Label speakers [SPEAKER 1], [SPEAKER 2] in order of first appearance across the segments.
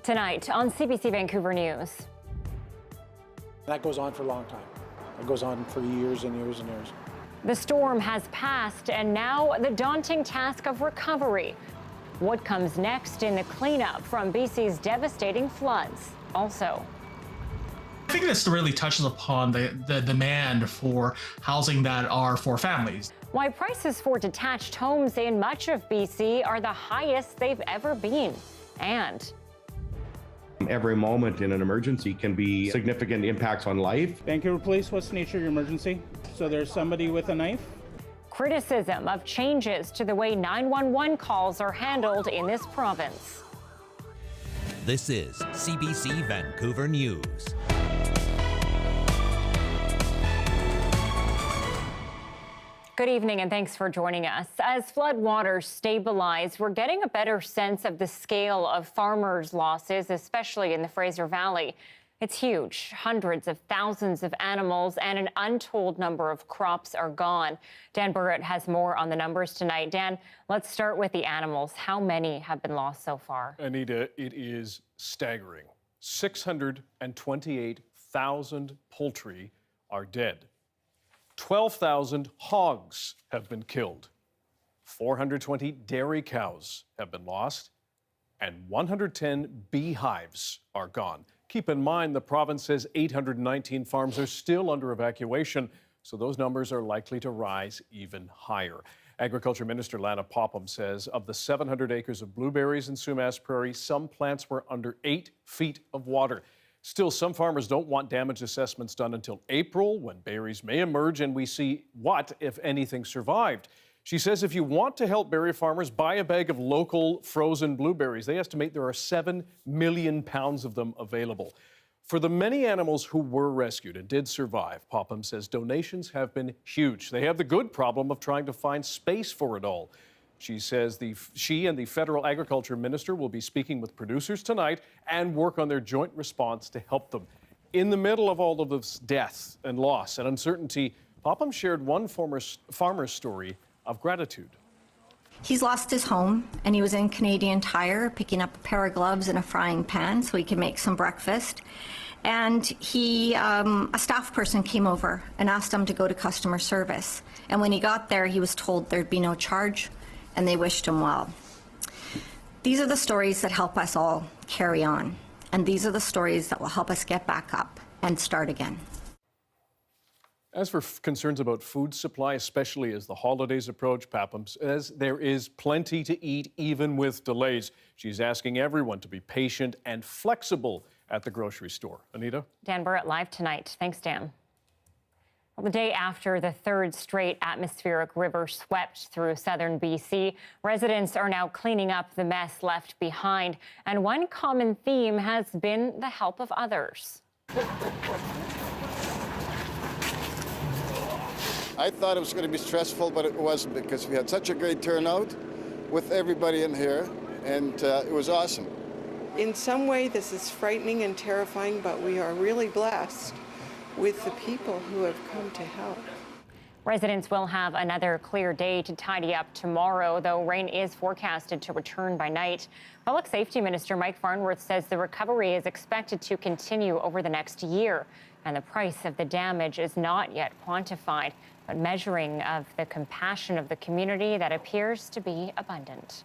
[SPEAKER 1] Tonight on CBC Vancouver News.
[SPEAKER 2] That goes on for a long time. It goes on for years and years and years.
[SPEAKER 1] The storm has passed, and now the daunting task of recovery. What comes next in the cleanup from BC's devastating floods? Also,
[SPEAKER 3] I think this really touches upon the demand for housing that are for families.
[SPEAKER 1] why prices for detached homes in much of BC are the highest they've ever been. And
[SPEAKER 4] every moment in an emergency can be significant impacts on life.
[SPEAKER 5] Vancouver Police, what's the nature of your emergency? So there's somebody with a knife?
[SPEAKER 1] criticism of changes to the way 911 calls are handled in this province.
[SPEAKER 6] This is CBC Vancouver News.
[SPEAKER 1] Good evening and thanks for joining us. As flood waters stabilize, we're getting a better sense of the scale of farmers' losses, especially in the Fraser Valley. It's huge. Hundreds of thousands of animals and an untold number of crops are gone. Dan Burrett has more on the numbers tonight. Dan, let's start with the animals. How many have been lost so far?
[SPEAKER 7] Anita, it is staggering. 628,000 poultry are dead. 12,000 hogs have been killed. 420 dairy cows have been lost. And 110 beehives are gone. Keep in mind, the province says 819 farms are still under evacuation, so those numbers are likely to rise even higher. Agriculture Minister Lana Popham says of the 700 acres of blueberries in Sumas Prairie, some plants were under 8 feet of water. Still, some farmers don't want damage assessments done until April, when berries may emerge and we see what, if anything, survived. She says if you want to help berry farmers, buy a bag of local frozen blueberries. They estimate there are 7 million pounds of them available. For the many animals who were rescued and did survive, Popham says donations have been huge. They have the good problem of trying to find space for it all. She says she and the federal agriculture minister will be speaking with producers tonight and work on their joint response to help them. In the middle of all of this death and loss and uncertainty, Popham shared one farmer's story of gratitude.
[SPEAKER 8] He's lost his home, and he was in Canadian Tire picking up a pair of gloves and a frying pan so he could make some breakfast. And a staff person came over and asked him to go to customer service. And when he got there, he was told there'd be no charge, and they wished him well. These are the stories that help us all carry on, and these are the stories that will help us get back up and start again.
[SPEAKER 7] As for concerns about food supply, especially as the holidays approach, Popham says there is plenty to eat even with delays. She's asking everyone to be patient and flexible at the grocery store. Anita?
[SPEAKER 1] Dan Burrett live tonight. Thanks, Dan. Well, the day after the third straight atmospheric river swept through southern BC, residents are now cleaning up the mess left behind. And one common theme has been the help of others.
[SPEAKER 9] I thought it was going to be stressful, but it wasn't, because we had such a great turnout with everybody in here, and it was awesome.
[SPEAKER 10] In some way, this is frightening and terrifying, but we are really blessed with the people who have come to help.
[SPEAKER 1] Residents will have another clear day to tidy up tomorrow, though rain is forecasted to return by night. Public Safety Minister Mike Farnworth says the recovery is expected to continue over the next year, and the price of the damage is not yet quantified, but measuring of the compassion of the community that appears to be abundant.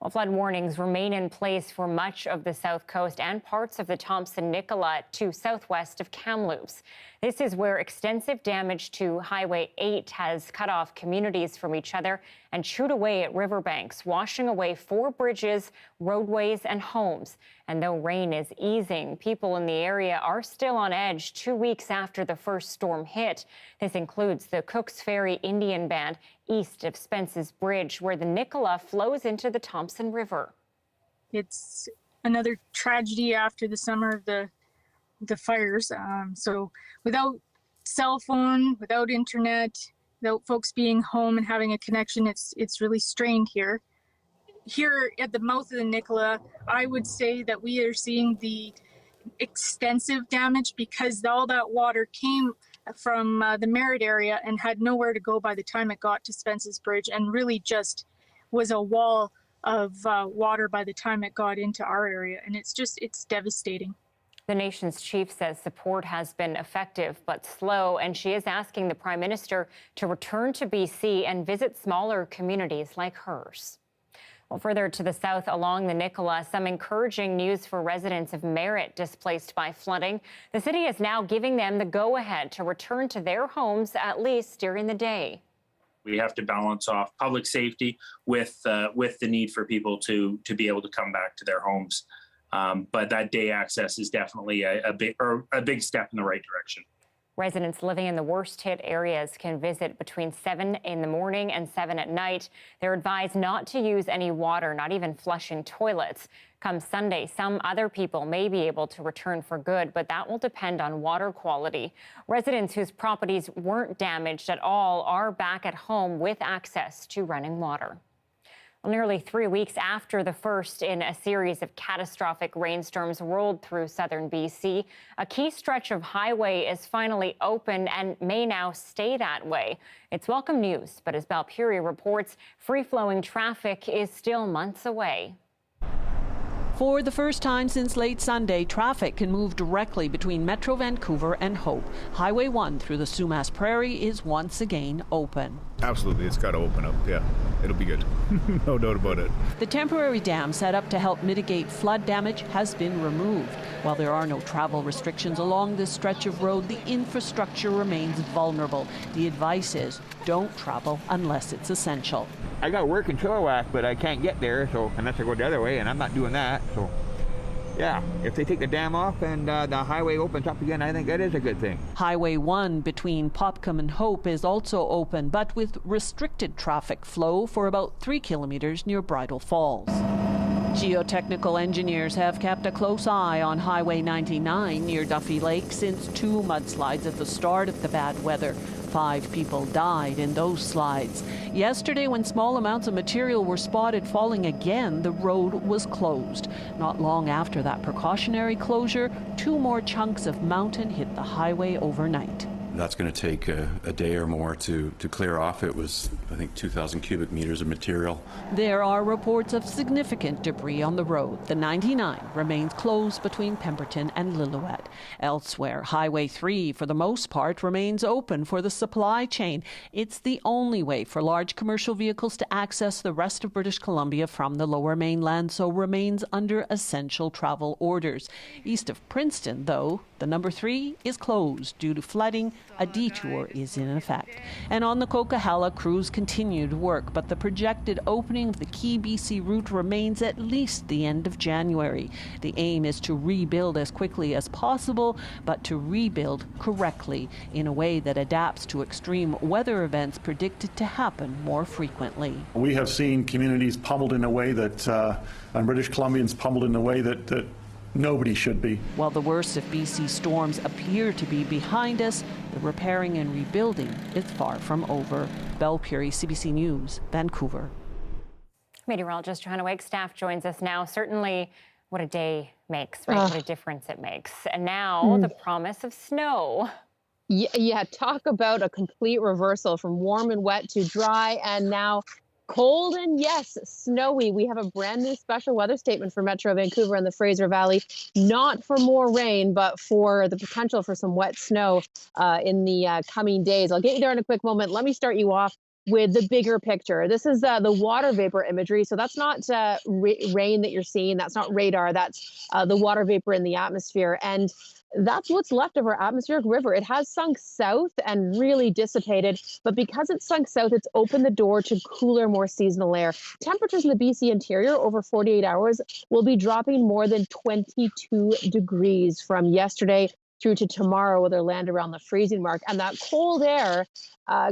[SPEAKER 1] Well, flood warnings remain in place for much of the South Coast and parts of the Thompson-Nicola to southwest of Kamloops. This is where extensive damage to Highway 8 has cut off communities from each other and chewed away at riverbanks, washing away 4 bridges, roadways, and homes. And though rain is easing, people in the area are still on edge 2 weeks after the first storm hit. This includes the Cooks Ferry Indian Band east of Spence's Bridge, where the Nicola flows into the Thompson River.
[SPEAKER 11] It's another tragedy after the summer of the fires. So without cell phone, without internet, without folks being home and having a connection, it's really strained here. Here at the mouth of the Nicola, I would say that we are seeing the extensive damage because all that water came from the Merritt area and had nowhere to go by the time it got to Spence's Bridge, and really just was a wall water by the time it got into our area, and it's devastating.
[SPEAKER 1] The nation's chief says support has been effective but slow, and she is asking the Prime Minister to return to BC and visit smaller communities like hers. Well, further to the south along the Nicola, some encouraging news for residents of Merritt displaced by flooding. The city is now giving them the go-ahead to return to their homes, at least during the day.
[SPEAKER 12] We have to balance off public safety with the need for people to be able to come back to their homes. But that day access is definitely a big step in the right direction.
[SPEAKER 1] Residents living in the worst-hit areas can visit between 7 in the morning and 7 at night. They're advised not to use any water, not even flushing toilets. Come Sunday, some other people may be able to return for good, but that will depend on water quality. Residents whose properties weren't damaged at all are back at home with access to running water. Well, nearly 3 weeks after the first in a series of catastrophic rainstorms rolled through southern BC, a key stretch of highway is finally open and may now stay that way. It's welcome news, but as Balpuri reports, free-flowing traffic is still months away.
[SPEAKER 13] For the first time since late Sunday, traffic can move directly between Metro Vancouver and Hope. Highway 1 through the Sumas Prairie is once again open.
[SPEAKER 14] Absolutely, it's got to open up, yeah. It'll be good, no doubt about it.
[SPEAKER 13] The temporary dam set up to help mitigate flood damage has been removed. While there are no travel restrictions along this stretch of road, the infrastructure remains vulnerable. The advice is don't travel unless it's essential.
[SPEAKER 15] I got work in Chilliwack, but I can't get there, so unless I go the other way, and I'm not doing that. So, yeah, if they take the dam off and the highway opens up again, I think that is a good thing.
[SPEAKER 13] Highway 1 between Popcom and Hope is also open, but with restricted traffic flow for about 3 kilometers near Bridal Falls. Geotechnical engineers have kept a close eye on Highway 99 near Duffy Lake since 2 mudslides at the start of the bad weather. 5 people died in those slides. Yesterday, when small amounts of material were spotted falling again, the road was closed. Not long after that precautionary closure, 2 more chunks of mountain hit the highway overnight.
[SPEAKER 16] That's going to take a day or more to clear off. It was, I think, 2,000 cubic meters of material.
[SPEAKER 13] There are reports of significant debris on the road. The 99 remains closed between Pemberton and Lillooet. Elsewhere, Highway 3, for the most part, remains open for the supply chain. It's the only way for large commercial vehicles to access the rest of British Columbia from the Lower Mainland, so remains under essential travel orders. East of Princeton, though, the number 3 is closed due to flooding. A detour is in effect. And on the Coquihalla, crews continue to work, but the projected opening of the key BC route remains at least the end of January. The aim is to rebuild as quickly as possible, but to rebuild correctly in a way that adapts to extreme weather events predicted to happen more frequently.
[SPEAKER 17] We have seen communities pummeled in a way that, and British Columbians pummeled in a way that nobody should be.
[SPEAKER 13] While the worst of BC storms appear to be behind us, the repairing and rebuilding is far from over. Balpuri, CBC News, Vancouver.
[SPEAKER 1] Meteorologist Johanna Wagstaffe joins us now. Certainly, what a day makes, right? What a difference it makes. And now, the promise of snow.
[SPEAKER 18] Yeah, talk about a complete reversal from warm and wet to dry, and now cold and, yes, snowy. We have a brand new special weather statement for Metro Vancouver and the Fraser Valley, not for more rain, but for the potential for some wet snow in the coming days. I'll get you there in a quick moment. Let me start you off with the bigger picture. This is the water vapor imagery. So that's not rain that you're seeing. That's not radar. That's the water vapor in the atmosphere. And that's what's left of our atmospheric river. It has sunk south and really dissipated, but because it's sunk south, it's opened the door to cooler, more seasonal air. Temperatures in the BC interior over 48 hours will be dropping more than 22 degrees from yesterday through to tomorrow, where they'll land around the freezing mark. And that cold air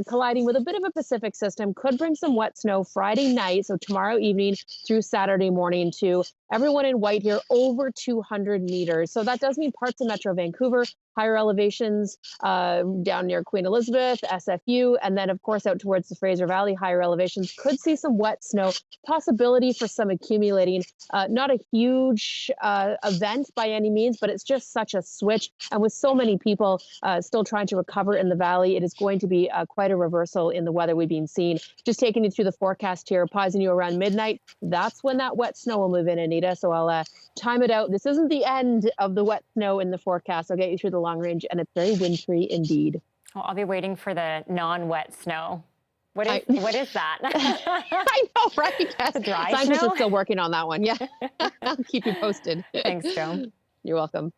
[SPEAKER 18] colliding with a bit of a Pacific system could bring some wet snow Friday night, so tomorrow evening through Saturday morning to everyone in white here, over 200 meters. So that does mean parts of Metro Vancouver higher elevations down near Queen Elizabeth, SFU, and then of course out towards the Fraser Valley, higher elevations could see some wet snow, possibility for some accumulating. Not a huge event by any means, but it's just such a switch. And with so many people still trying to recover in the valley, it is going to be quite a reversal in the weather we've been seeing. Just taking you through the forecast here, pausing you around midnight. That's when that wet snow will move in, Anita. So I'll time it out. This isn't the end of the wet snow in the forecast. I'll get you through the long range, and it's very wintry indeed.
[SPEAKER 1] Well, I'll be waiting for the non-wet snow. What is that?
[SPEAKER 18] I know, right? Yes.
[SPEAKER 1] Dry
[SPEAKER 18] Scientists
[SPEAKER 1] snow?
[SPEAKER 18] are still working on that one. Yeah. I'll keep you posted.
[SPEAKER 1] Thanks, Jo.
[SPEAKER 18] You're welcome.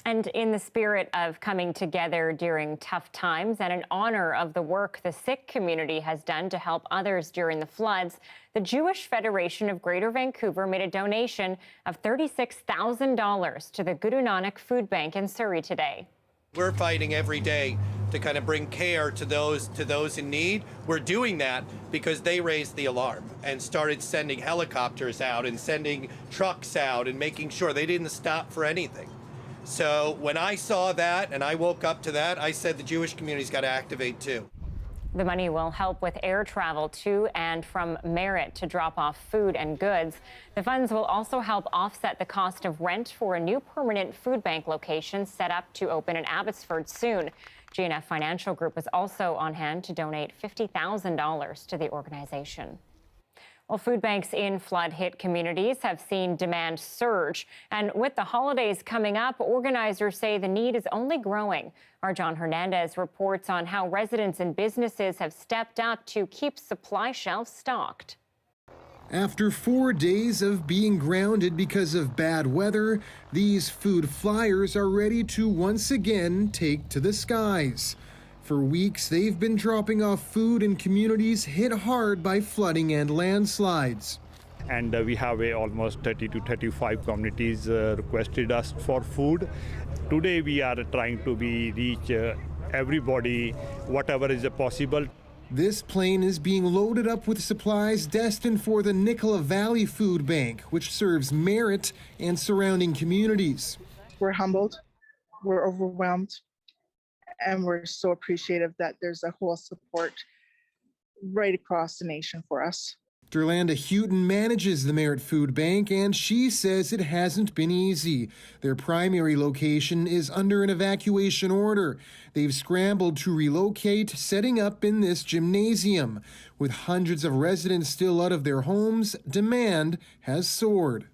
[SPEAKER 1] And in the spirit of coming together during tough times and in honor of the work the Sikh community has done to help others during the floods, the Jewish Federation of Greater Vancouver made a donation of $36,000 to the Guru Nanak Food Bank in Surrey today.
[SPEAKER 19] We're fighting every day to kind of bring care to those in need. We're doing that because they raised the alarm and started sending helicopters out and sending trucks out and making sure they didn't stop for anything. So when I saw that and I woke up to that, I said the Jewish community's got to activate too.
[SPEAKER 1] The money will help with air travel to and from Merritt to drop off food and goods. The funds will also help offset the cost of rent for a new permanent food bank location set up to open in Abbotsford soon. GNF Financial Group was also on hand to donate $50,000 to the organization. Well, food banks in flood-hit communities have seen demand surge. And with the holidays coming up, organizers say the need is only growing. Our John Hernandez reports on how residents and businesses have stepped up to keep supply shelves stocked.
[SPEAKER 20] After 4 days of being grounded because of bad weather, these food flyers are ready to once again take to the skies. For weeks, they've been dropping off food in communities hit hard by flooding and landslides.
[SPEAKER 21] And we have almost 30 to 35 communities requested us for food. Today we are trying to reach everybody, whatever is possible.
[SPEAKER 20] This plane is being loaded up with supplies destined for the Nicola Valley Food Bank, which serves Merritt and surrounding communities.
[SPEAKER 22] We're humbled, we're overwhelmed, and we're so appreciative that there's a whole support right across the nation for us.
[SPEAKER 20] Derlanda Houghton manages the Merritt Food Bank, and she says it hasn't been easy. Their primary location is under an evacuation order. They've scrambled to relocate, setting up in this gymnasium. With hundreds of residents still out of their homes, demand has soared.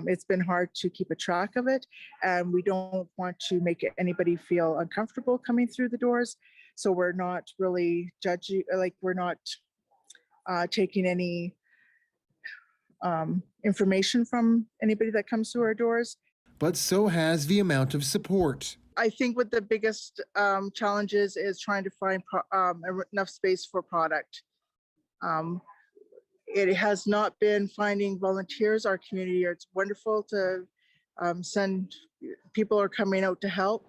[SPEAKER 22] It's been hard to keep a track of it, and we don't want to make anybody feel uncomfortable coming through the doors. So we're not really judging, we're not taking any information from anybody that comes through our doors.
[SPEAKER 20] But so has the amount of support.
[SPEAKER 22] I think what the biggest challenges is trying to find enough space for product. It has not been finding volunteers. Our community, it's wonderful to send, people are coming out to help.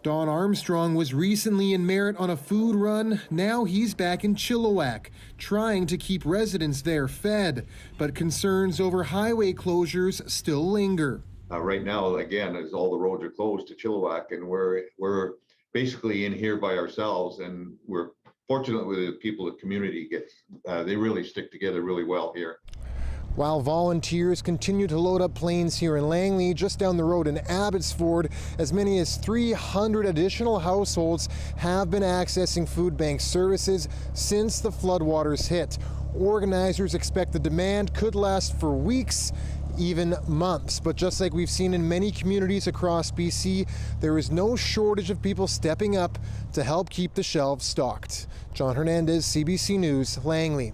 [SPEAKER 20] Don Armstrong was recently in Merritt on a food run. Now he's back in Chilliwack, trying to keep residents there fed. But concerns over highway closures still linger.
[SPEAKER 23] Right now, again, as all the roads are closed to Chilliwack, and we're basically in here by ourselves, and we're fortunately the people of the community they really stick together really well here.
[SPEAKER 20] While volunteers continue to load up planes here in Langley, just down the road in Abbotsford, as many as 300 additional households have been accessing food bank services since the floodwaters hit. Organizers expect the demand could last for weeks, even months. But just like we've seen in many communities across BC, there is no shortage of people stepping up to help keep the shelves stocked. John Hernandez, CBC News, Langley.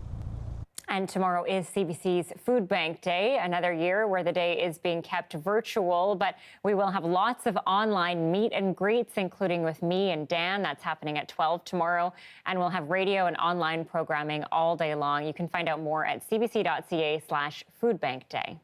[SPEAKER 1] And tomorrow is CBC's Food Bank Day, another year where the day is being kept virtual, but we will have lots of online meet and greets, including with me and Dan. That's happening at 12 tomorrow. And we'll have radio and online programming all day long. You can find out more at cbc.ca/foodbankday.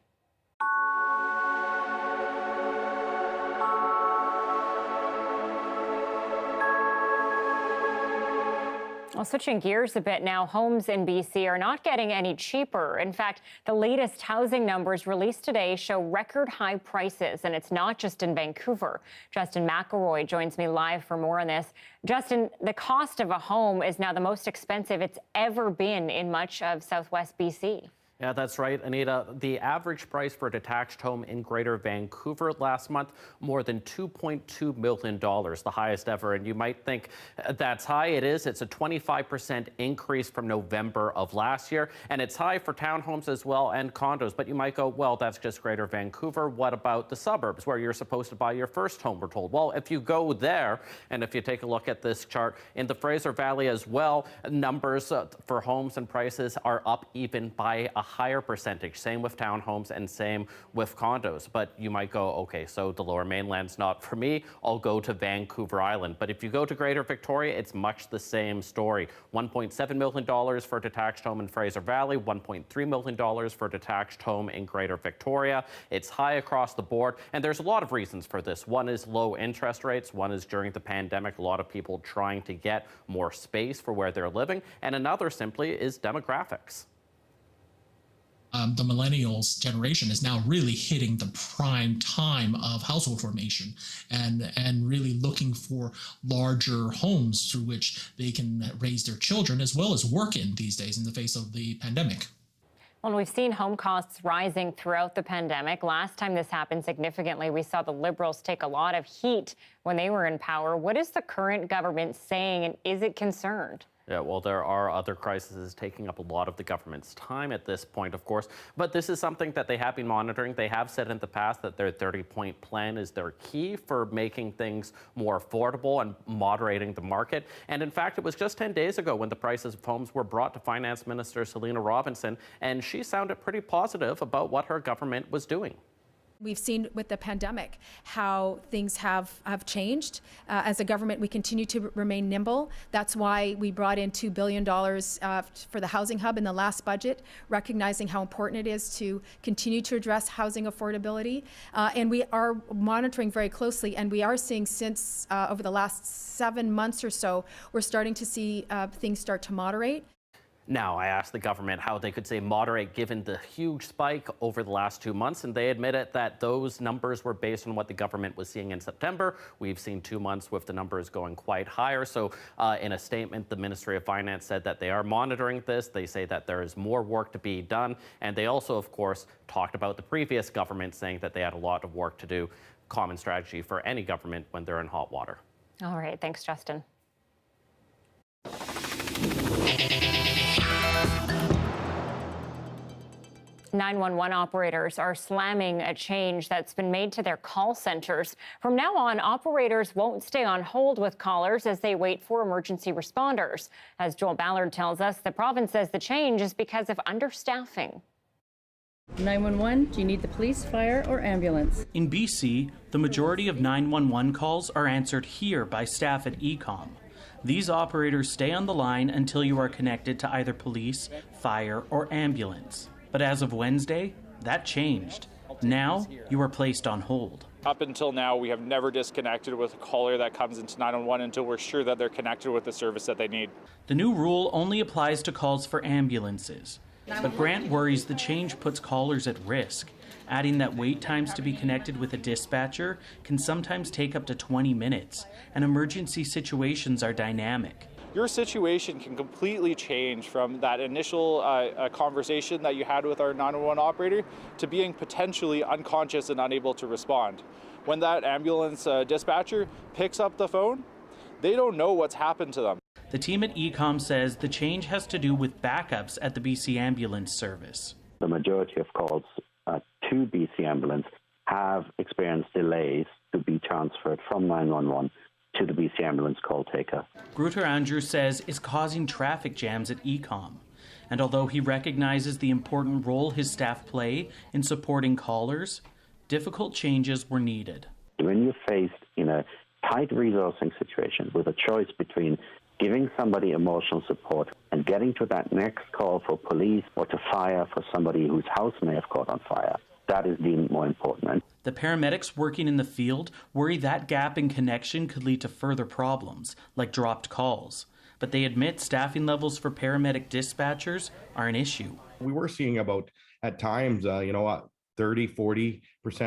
[SPEAKER 1] Well, switching gears a bit now, homes in BC are not getting any cheaper. In fact, the latest housing numbers released today show record high prices, and it's not just in Vancouver. Justin McElroy joins me live for more on this. Justin, the cost of a home is now the most expensive it's ever been in much of Southwest BC.
[SPEAKER 2] Yeah, that's right, Anita. The average price for a detached home in Greater Vancouver last month, more than $2.2 million, the highest ever. And you might think that's high. It is. It's a 25% increase from November of last year. And it's high for townhomes as well and condos. But you might go, well, that's just Greater Vancouver. What about the suburbs where you're supposed to buy your first home, we're told? Well, if you go there, and if you take a look at this chart, in the Fraser Valley as well, numbers for homes and prices are up even by a higher percentage. Same with townhomes and same with condos. But you might go, okay, so the Lower Mainland's not for me. I'll go to Vancouver Island. But if you go to Greater Victoria, it's much the same story. $1.7 million for a detached home in Fraser Valley, $1.3 million for a detached home in Greater Victoria. It's high across the board. And there's a lot of reasons for this. One is low interest rates. One is during the pandemic, a lot of people trying to get more space for where they're living. And another simply is demographics.
[SPEAKER 3] The millennials generation is now really hitting the prime time of household formation and really looking for larger homes through which they can raise their children as well as work in these days in the face of the pandemic.
[SPEAKER 1] Well, we've seen home costs rising throughout the pandemic. Last time this happened significantly, we saw the Liberals take a lot of heat when they were in power. What is the current government saying, and is it concerned?
[SPEAKER 2] Yeah, well, there are other crises taking up a lot of the government's time at this point, of course. But this is something that they have been monitoring. They have said in the past that their 30-point plan is their key for making things more affordable and moderating the market. And in fact, it was just 10 days ago when the prices of homes were brought to Finance Minister Selina Robinson, and she sounded pretty positive about what her government was doing.
[SPEAKER 4] We've seen with the pandemic how things have changed. As a government, we continue to remain nimble. That's why we brought in $2 billion for the Housing Hub in the last budget, recognizing how important it is to continue to address housing affordability. And we are monitoring very closely, and we are seeing since over the last 7 months or so, we're starting to see things start to moderate.
[SPEAKER 2] Now, I asked the government how they could say moderate given the huge spike over the last 2 months, and they admitted that those numbers were based on what the government was seeing in September. We've seen 2 months with the numbers going quite higher. So in a statement, the Ministry of Finance said that they are monitoring this. They say that there is more work to be done. And they also, of course, talked about the previous government saying that they had a lot of work to do. Common strategy for any government when they're in hot water.
[SPEAKER 1] All right. Thanks, Justin. 911 operators are slamming a change that's been made to their call centers. From now on, operators won't stay on hold with callers as they wait for emergency responders. As Joel Ballard tells us, the province says the change is because of understaffing.
[SPEAKER 24] 911, do you need the police, fire, or ambulance?
[SPEAKER 25] In BC, the majority of 911 calls are answered here by staff at ECOM. These operators stay on the line until you are connected to either police, fire, or ambulance. But as of Wednesday, that changed. Now, you are placed on hold.
[SPEAKER 26] Up until now, we have never disconnected with a caller that comes into 911 until we're sure that they're connected with the service that they need.
[SPEAKER 25] The new rule only applies to calls for ambulances. But Grant worries the change puts callers at risk, adding that wait times to be connected with a dispatcher can sometimes take up to 20 minutes, and emergency situations are dynamic.
[SPEAKER 26] Your situation can completely change from that initial conversation that you had with our 911 operator to being potentially unconscious and unable to respond. When that ambulance dispatcher picks up the phone, they don't know what's happened to them.
[SPEAKER 25] The team at ECOM says the change has to do with backups at the BC Ambulance Service.
[SPEAKER 27] The majority of calls to BC Ambulance have experienced delays to be transferred from 911 to the BC Ambulance call taker.
[SPEAKER 25] Gruter Andrews says it's causing traffic jams at ECOM. And although he recognizes the important role his staff play in supporting callers, difficult changes were needed.
[SPEAKER 27] When you're faced in a tight resourcing situation with a choice between giving somebody emotional support and getting to that next call for police or to fire for somebody whose house may have caught on fire, that is deemed more important.
[SPEAKER 25] The paramedics working in the field worry that gap in connection could lead to further problems, like dropped calls. but they admit staffing levels for paramedic dispatchers are an issue.
[SPEAKER 5] We were seeing about, at times, 30-40%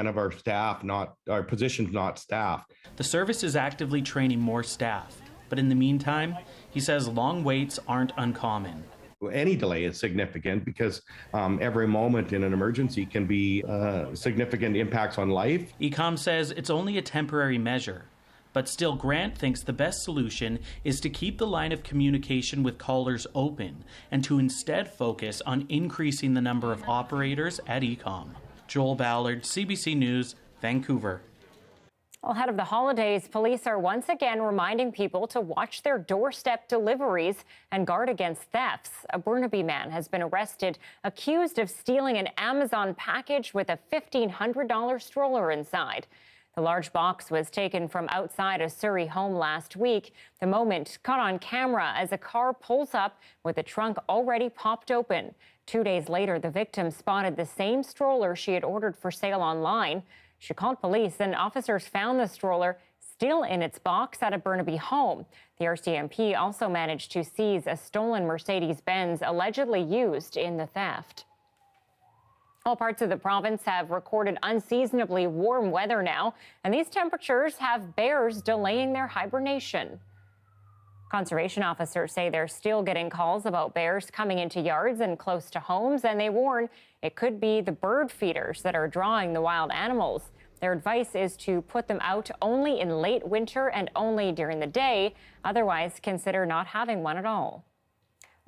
[SPEAKER 5] of our staff, our positions not staffed.
[SPEAKER 25] The service is actively training more staff, but in the meantime, he says long waits aren't uncommon.
[SPEAKER 5] Any delay is significant because every moment in an emergency can be significant impacts on life.
[SPEAKER 25] ECOM says it's only a temporary measure, but still Grant thinks the best solution is to keep the line of communication with callers open and to instead focus on increasing the number of operators at ECOM. Joel Ballard, CBC News, Vancouver.
[SPEAKER 1] Well, ahead of the holidays, police are once again reminding people to watch their doorstep deliveries and guard against thefts. A Burnaby man has been arrested, accused of stealing an Amazon package with a $1,500 stroller inside. The large box was taken from outside a Surrey home last week. The moment caught on camera as a car pulls up with the trunk already popped open. 2 days later, the victim spotted the same stroller she had ordered for sale online. She called police, and officers found the stroller still in its box at a Burnaby home. The RCMP also managed to seize a stolen Mercedes-Benz allegedly used in the theft. All parts of the province have recorded unseasonably warm weather now, and these temperatures have bears delaying their hibernation. Conservation officers say they're still getting calls about bears coming into yards and close to homes, and they warn it could be the bird feeders that are drawing the wild animals. Their advice is to put them out only in late winter and only during the day. Otherwise, consider not having one at all.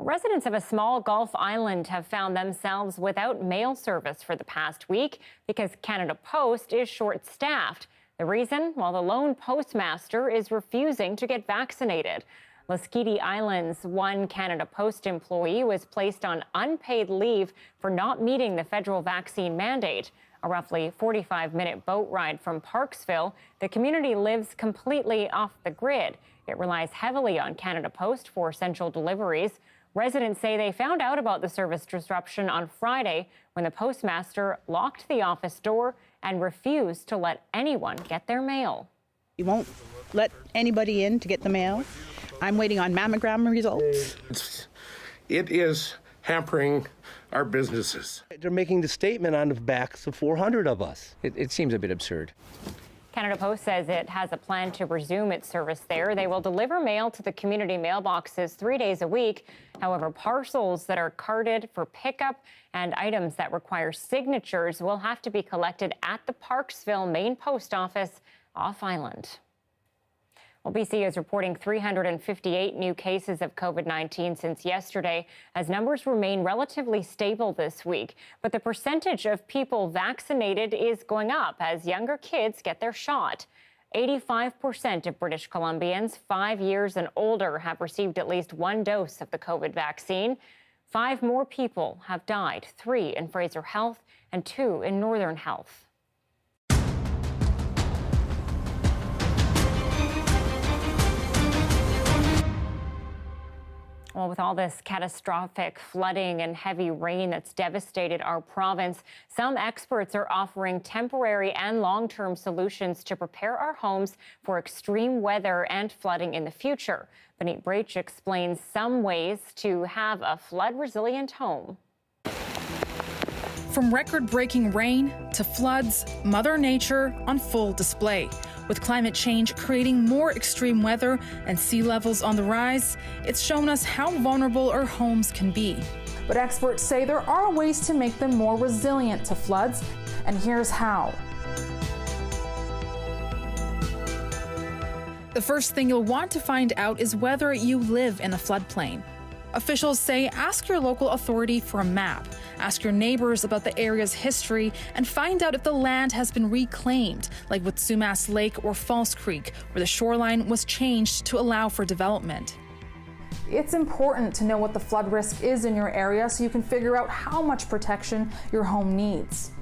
[SPEAKER 1] Residents of a small Gulf island have found themselves without mail service for the past week because Canada Post is short-staffed. The reason? Well, the lone postmaster is refusing to get vaccinated. Lasqueti Island's one Canada Post employee was placed on unpaid leave for not meeting the federal vaccine mandate. A roughly 45-minute boat ride from Parksville, the community lives completely off the grid. It relies heavily on Canada Post for essential deliveries. Residents say they found out about the service disruption on Friday when the postmaster locked the office door and refused to let anyone get their mail.
[SPEAKER 6] You won't let anybody in to get the mail. I'm waiting on mammogram results.
[SPEAKER 7] It is hampering our businesses. They're making the statement on the backs of 400 of us. It seems a bit absurd.
[SPEAKER 1] Canada Post says it has a plan to resume its service there. They will deliver mail to the community mailboxes 3 days a week. However, parcels that are carded for pickup and items that require signatures will have to be collected at the Parksville main post office off island. Well, BC is reporting 358 new cases of COVID-19 since yesterday, as numbers remain relatively stable this week. But the percentage of people vaccinated is going up as younger kids get their shot. 85% of British Columbians 5 years and older have received at least one dose of the COVID vaccine. 5 more people have died, 3 in Fraser Health and 2 in Northern Health. Well, with all this catastrophic flooding and heavy rain that's devastated our province, some experts are offering temporary and long-term solutions to prepare our homes for extreme weather and flooding in the future. Benit Brach explains some ways to have a flood-resilient home.
[SPEAKER 8] From record-breaking rain to floods, Mother Nature on full display. With climate change creating more extreme weather and sea levels on the rise, it's shown us how vulnerable our homes can be.
[SPEAKER 9] But experts say there are ways to make them more resilient to floods, and here's how. The first thing you'll want to find out is whether you live in a floodplain. Officials say ask your local authority for a map, ask your neighbors about the area's history, and find out if the land has been reclaimed, like with Sumas Lake or False Creek, where the shoreline was changed to allow for development. It's important to know what the flood risk is in your area so you can figure out how much protection your home needs.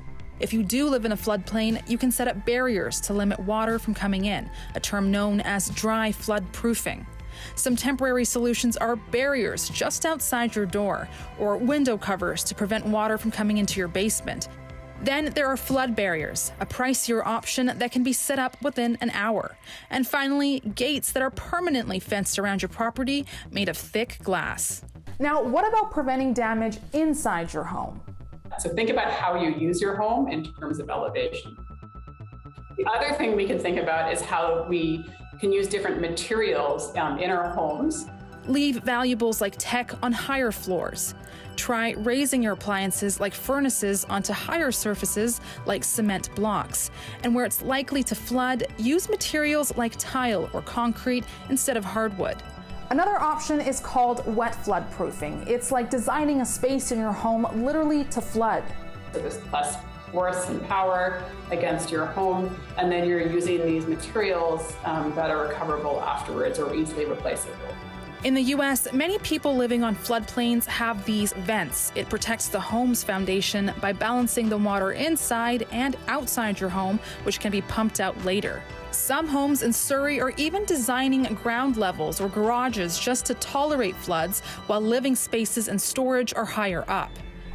[SPEAKER 8] If you do live in a floodplain, you can set up barriers to limit water from coming in, a term known as dry flood proofing. Some temporary solutions are barriers just outside your door or window covers to prevent water from coming into your basement.
[SPEAKER 9] Then there are flood barriers, a pricier option that can be set up within an hour. And finally, gates that are permanently fenced around your property made of thick glass.
[SPEAKER 8] Now, what about preventing damage inside your home?
[SPEAKER 10] So think about how you use your home in terms of elevation. The other thing we can think about is how we can use different materials in our homes.
[SPEAKER 9] Leave valuables like tech on higher floors. Try raising your appliances like furnaces onto higher surfaces like cement blocks. And where it's likely to flood, use materials like tile or concrete instead of hardwood.
[SPEAKER 8] Another option is called wet flood proofing. It's like designing a space in your home literally to flood.
[SPEAKER 10] So there's less force and power against your home, and then you're using these materials that are recoverable afterwards or easily replaceable.
[SPEAKER 9] In the U.S., many people living on floodplains have these vents. It protects the home's foundation by balancing the water inside and outside your home, which can be pumped out later. Some homes in Surrey are even designing ground levels or garages just to tolerate floods, while living spaces and storage are higher up.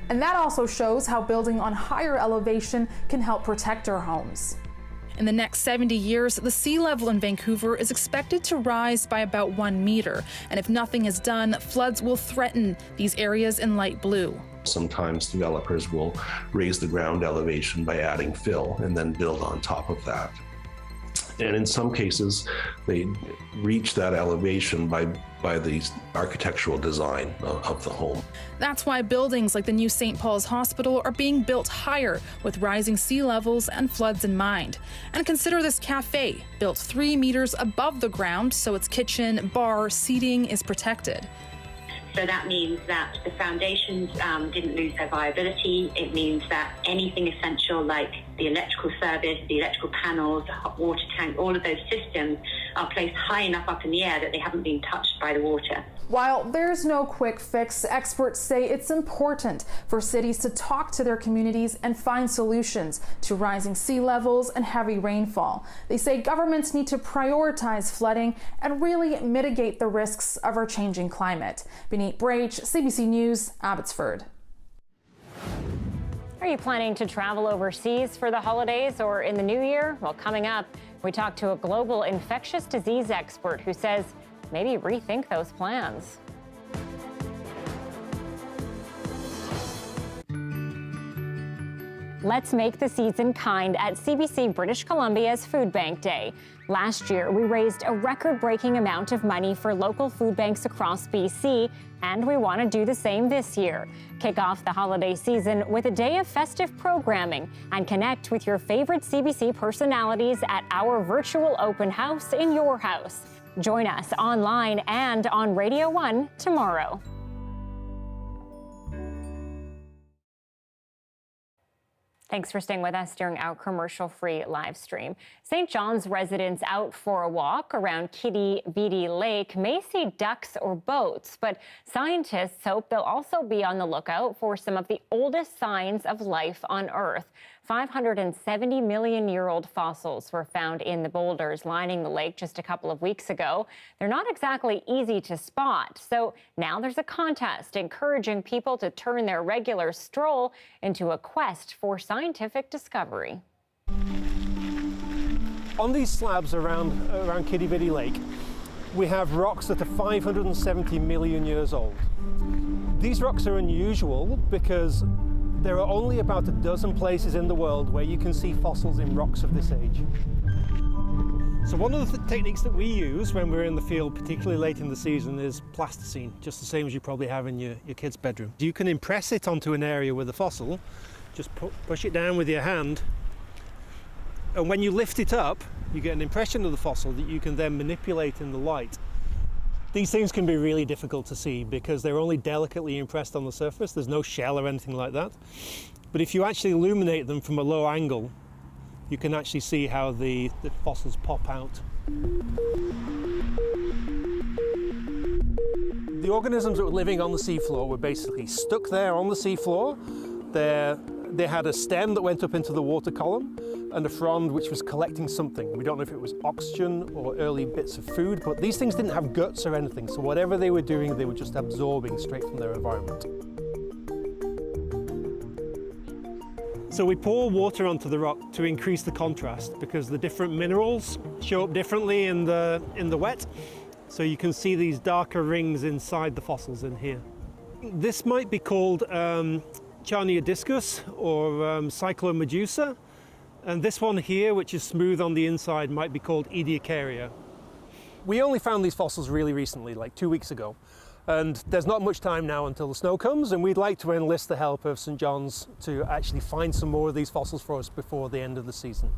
[SPEAKER 8] And that also shows how building on higher elevation can help protect our homes.
[SPEAKER 9] In the next 70 years, the sea level in Vancouver is expected to rise by about 1 meter. And if nothing is done, floods will threaten these areas in light blue.
[SPEAKER 11] Sometimes developers will raise the ground elevation by adding fill and then build on top of that. And in some cases, they reach that elevation by the architectural design of the home.
[SPEAKER 9] That's why buildings like the new St. Paul's Hospital are being built higher with rising sea levels and floods in mind. And consider this cafe, built 3 meters above the ground so its kitchen, bar, seating is protected.
[SPEAKER 12] So that means that the foundations didn't lose their viability. It means that anything essential like the electrical service, the electrical panels, the hot water tank, all of those systems are placed high enough up in the air that they haven't been touched by the water.
[SPEAKER 8] While there's no quick fix, experts say it's important for cities to talk to their communities and find solutions to rising sea levels and heavy rainfall. They say governments need to prioritize flooding and really mitigate the risks of our changing climate. Benit Brach, CBC News, Abbotsford.
[SPEAKER 1] Are you planning to travel overseas for the holidays or in the new year? Well, coming up, we talk to a global infectious disease expert who says maybe rethink those plans. Let's make the season kind at CBC British Columbia's Food Bank Day. Last year, we raised a record-breaking amount of money for local food banks across BC, and we want to do the same this year. Kick off the holiday season with a day of festive programming and connect with your favorite CBC personalities at our virtual open house in your house. Join us online and on Radio 1 tomorrow. Thanks for staying with us during our commercial-free live stream. St. John's residents out for a walk around Kitty Beatty Lake may see ducks or boats, but scientists hope they'll also be on the lookout for some of the oldest signs of life on Earth. 570-million-year-old fossils were found in the boulders lining the lake just a couple of weeks ago. They're not exactly easy to spot, so now there's a contest encouraging people to turn their regular stroll into a quest for scientific discovery.
[SPEAKER 14] On these slabs around Kitty Beatty Lake, we have rocks that are 570 million years old. These rocks are unusual because there are only about a dozen places in the world where you can see fossils in rocks of this age. So one of the techniques that we use when we're in the field, particularly late in the season, is plasticine, just the same as you probably have in your kid's bedroom. You can impress it onto an area with a fossil, just push it down with your hand, and when you lift it up, you get an impression of the fossil that you can then manipulate in the light. These things can be really difficult to see because they're only delicately impressed on the surface. There's no shell or anything like that. But if you actually illuminate them from a low angle, you can actually see how the fossils pop out. The organisms that were living on the seafloor were basically stuck there on the seafloor. They had a stem that went up into the water column and a frond which was collecting something. We don't know if it was oxygen or early bits of food, but these things didn't have guts or anything, so whatever they were doing, they were just absorbing straight from their environment. So we pour water onto the rock to increase the contrast because the different minerals show up differently in the wet. So you can see these darker rings inside the fossils in here. This might be called Charniodiscus or Cyclomedusa. And this one here, which is smooth on the inside, might be called Ediacaria. We only found these fossils really recently, like 2 weeks ago. And there's not much time now until the snow comes, and we'd like to enlist the help of St. John's to actually find some more of these fossils for us before the end of the season.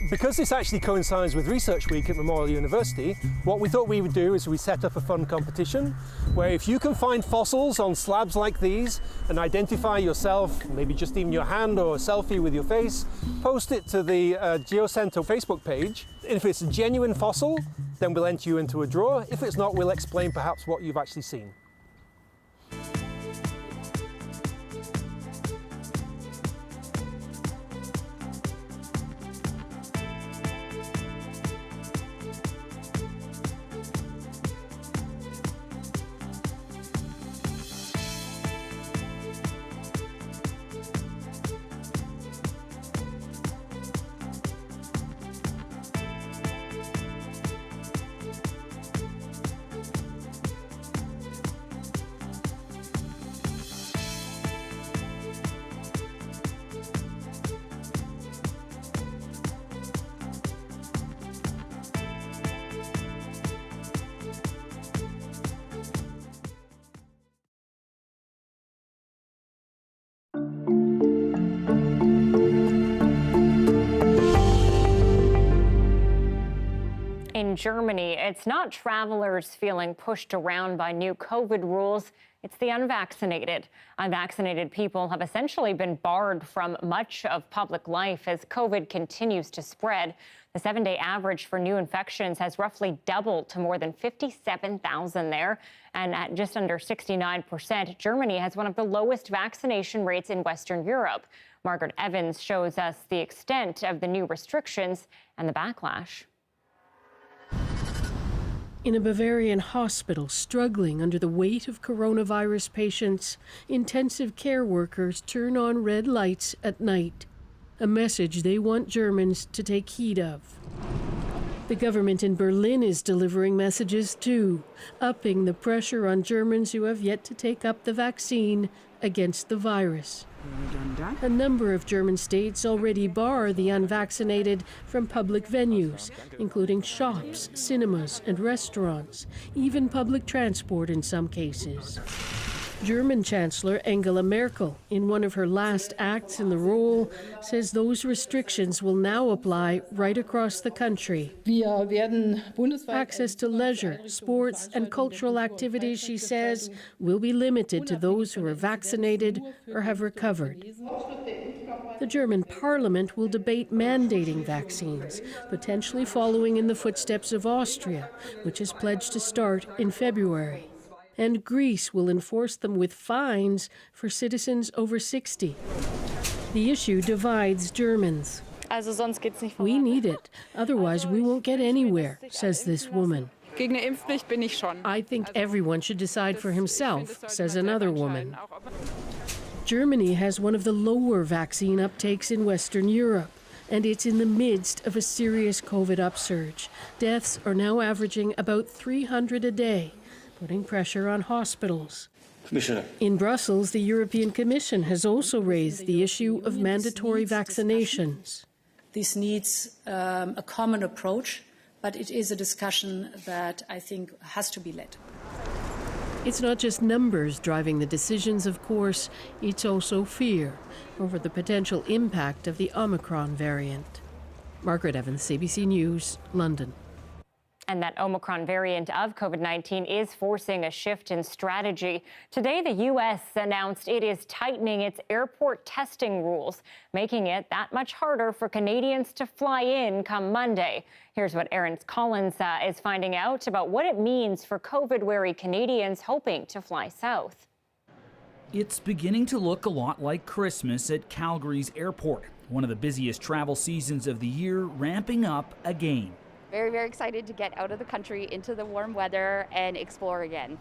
[SPEAKER 14] Because this actually coincides with Research Week at Memorial University, what we thought we would do is we set up a fun competition where if you can find fossils on slabs like these and identify yourself, maybe just even your hand or a selfie with your face, post it to the Geocenter Facebook page. And if it's a genuine fossil, then we'll enter you into a draw. If it's not, we'll explain perhaps what you've actually seen.
[SPEAKER 1] In Germany, it's not travelers feeling pushed around by new COVID rules. It's the unvaccinated. Unvaccinated people have essentially been barred from much of public life as COVID continues to spread. The 7-day average for new infections has roughly doubled to more than 57,000 there. And at just under 69%, Germany has one of the lowest vaccination rates in Western Europe. Margaret Evans shows us the extent of the new restrictions and the backlash.
[SPEAKER 13] In a Bavarian hospital struggling under the weight of coronavirus patients, intensive care workers turn on red lights at night, a message they want Germans to take heed of. The government in Berlin is delivering messages too, upping the pressure on Germans who have yet to take up the vaccine against the virus. A number of German states already bar the unvaccinated from public venues, including shops, cinemas, and restaurants, even public transport in some cases. German Chancellor Angela Merkel, in one of her last acts in the role, says those restrictions will now apply right across the country. Access to leisure, sports, and cultural activities, she says, will be limited to those who are vaccinated or have recovered. The German parliament will debate mandating vaccines, potentially following in the footsteps of Austria, which has pledged to start in February. And Greece will enforce them with fines for citizens over 60. The issue divides Germans. We need it, otherwise we won't get anywhere, says this woman. I think everyone should decide for himself, says another woman. Germany has one of the lower vaccine uptakes in Western Europe, and it's in the midst of a serious COVID upsurge. Deaths are now averaging about 300 a day, putting pressure on hospitals. In Brussels, the European Commission has also raised the issue of mandatory vaccinations.
[SPEAKER 15] This needs a common approach, but it is a discussion that I think has to be led.
[SPEAKER 13] It's not just numbers driving the decisions, of course, it's also fear over the potential impact of the Omicron variant. Margaret Evans, CBC News, London.
[SPEAKER 1] And that Omicron variant of COVID-19 is forcing a shift in strategy. Today, the U.S. announced it is tightening its airport testing rules, making it that much harder for Canadians to fly in come Monday. Here's what Aaron Collins is finding out about what it means for COVID-wary Canadians hoping to fly south.
[SPEAKER 16] It's beginning to look a lot like Christmas at Calgary's airport, one of the busiest travel seasons of the year, ramping up again.
[SPEAKER 17] Very, very excited to get out of the country into the warm weather and explore again.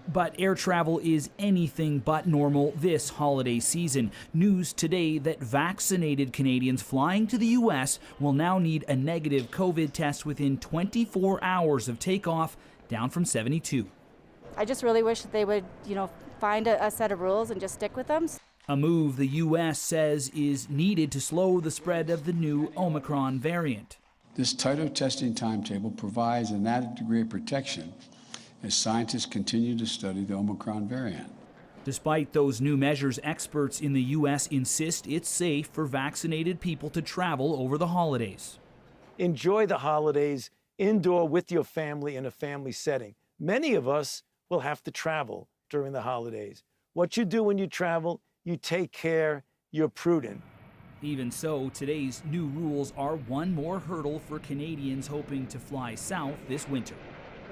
[SPEAKER 16] But air travel is anything but normal this holiday season. News today that vaccinated Canadians flying to the U.S. will now need a negative COVID test within 24 hours of takeoff, down from 72.
[SPEAKER 17] I just really wish that they would, find a set of rules and just stick with them.
[SPEAKER 16] A move the U.S. says is needed to slow the spread of the new Omicron variant.
[SPEAKER 18] This tighter testing timetable provides an added degree of protection as scientists continue to study the Omicron variant.
[SPEAKER 16] Despite those new measures, experts in the U.S. insist it's safe for vaccinated people to travel over the holidays.
[SPEAKER 19] Enjoy the holidays indoor with your family in a family setting. Many of us will have to travel during the holidays. What you do when you travel, you take care, you're prudent.
[SPEAKER 16] Even so, today's new rules are one more hurdle for Canadians hoping to fly south this winter.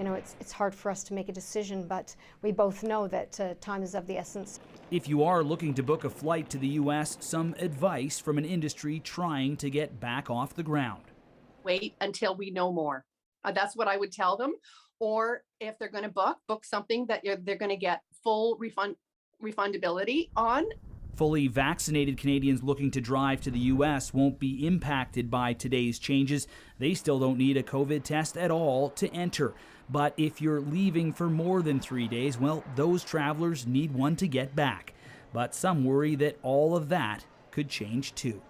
[SPEAKER 20] It's hard for us to make a decision, but we both know that time is of the essence.
[SPEAKER 16] If you are looking to book a flight to the U.S., some advice from an industry trying to get back off the ground.
[SPEAKER 21] Wait until we know more. That's what I would tell them. Or if they're going to book something that they're going to get full refundability on.
[SPEAKER 16] Fully vaccinated Canadians looking to drive to the U.S. won't be impacted by today's changes. They still don't need a COVID test at all to enter. But if you're leaving for more than 3 days, well, those travelers need one to get back. But some worry that all of that could change too.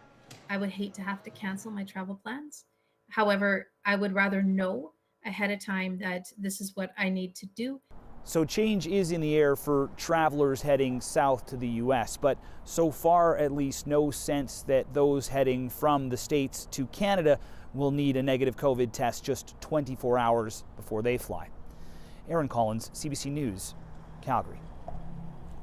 [SPEAKER 22] I would hate to have to cancel my travel plans. However, I would rather know ahead of time that this is what I need to do.
[SPEAKER 16] So change is in the air for travelers heading south to the U.S., but so far at least no sense that those heading from the States to Canada will need a negative COVID test just 24 hours before they fly. Aaron Collins, CBC News, Calgary.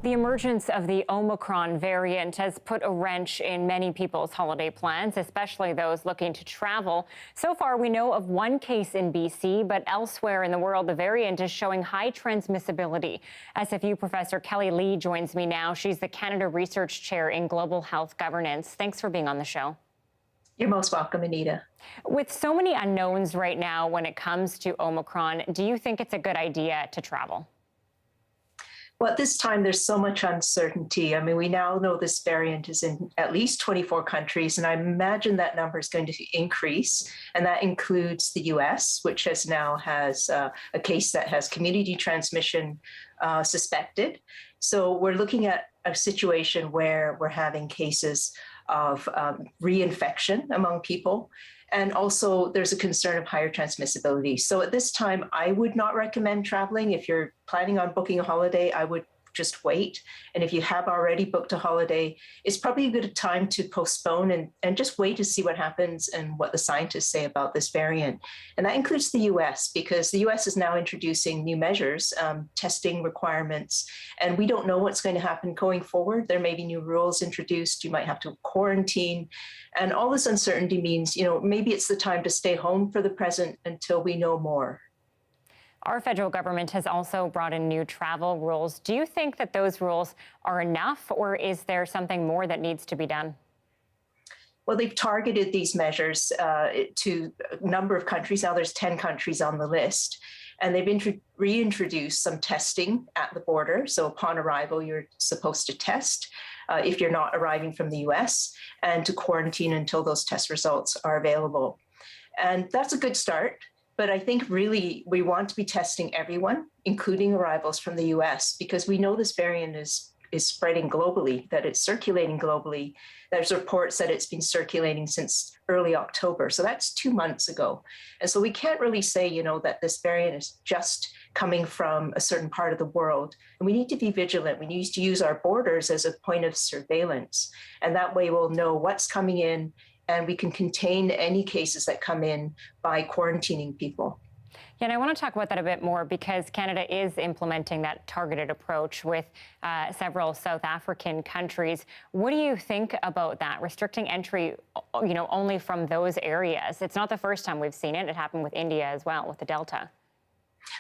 [SPEAKER 1] The emergence of the Omicron variant has put a wrench in many people's holiday plans, especially those looking to travel. So far, we know of one case in BC, but elsewhere in the world, the variant is showing high transmissibility. SFU professor Kelly Lee joins me now. She's the Canada Research Chair in Global Health Governance. Thanks for being on the show.
[SPEAKER 23] You're most welcome, Anita.
[SPEAKER 1] With so many unknowns right now when it comes to Omicron, do you think it's a good idea to travel?
[SPEAKER 23] Well, at this time, there's so much uncertainty. I mean, we now know this variant is in at least 24 countries, and I imagine that number is going to increase. And that includes the US, which has a case that has community transmission suspected. So we're looking at a situation where we're having cases of reinfection among people. And also there's a concern of higher transmissibility. So at this time, I would not recommend traveling. If you're planning on booking a holiday, I would just wait. And if you have already booked a holiday, it's probably a good time to postpone and just wait to see what happens and what the scientists say about this variant. And that includes the US, because the US is now introducing new measures, testing requirements, and we don't know what's going to happen going forward. There may be new rules introduced. You might have to quarantine. And all this uncertainty means, maybe it's the time to stay home for the present until we know more.
[SPEAKER 1] Our federal government has also brought in new travel rules. Do you think that those rules are enough, or is there something more that needs to be done?
[SPEAKER 23] Well, they've targeted these measures to a number of countries. Now there's 10 countries on the list. And they've reintroduced some testing at the border. So upon arrival, you're supposed to test if you're not arriving from the US, and to quarantine until those test results are available. And that's a good start. But I think really we want to be testing everyone, including arrivals from the US, because we know this variant is spreading globally, that it's circulating globally. There's reports that it's been circulating since early October. So that's 2 months ago. And so we can't really say, that this variant is just coming from a certain part of the world. And we need to be vigilant. We need to use our borders as a point of surveillance. And that way we'll know what's coming in, and we can contain any cases that come in by quarantining people.
[SPEAKER 1] Yeah, and I want to talk about that a bit more, because Canada is implementing that targeted approach with several South African countries. What do you think about that, restricting entry, only from those areas? It's not the first time we've seen it. It happened with India as well, with the Delta.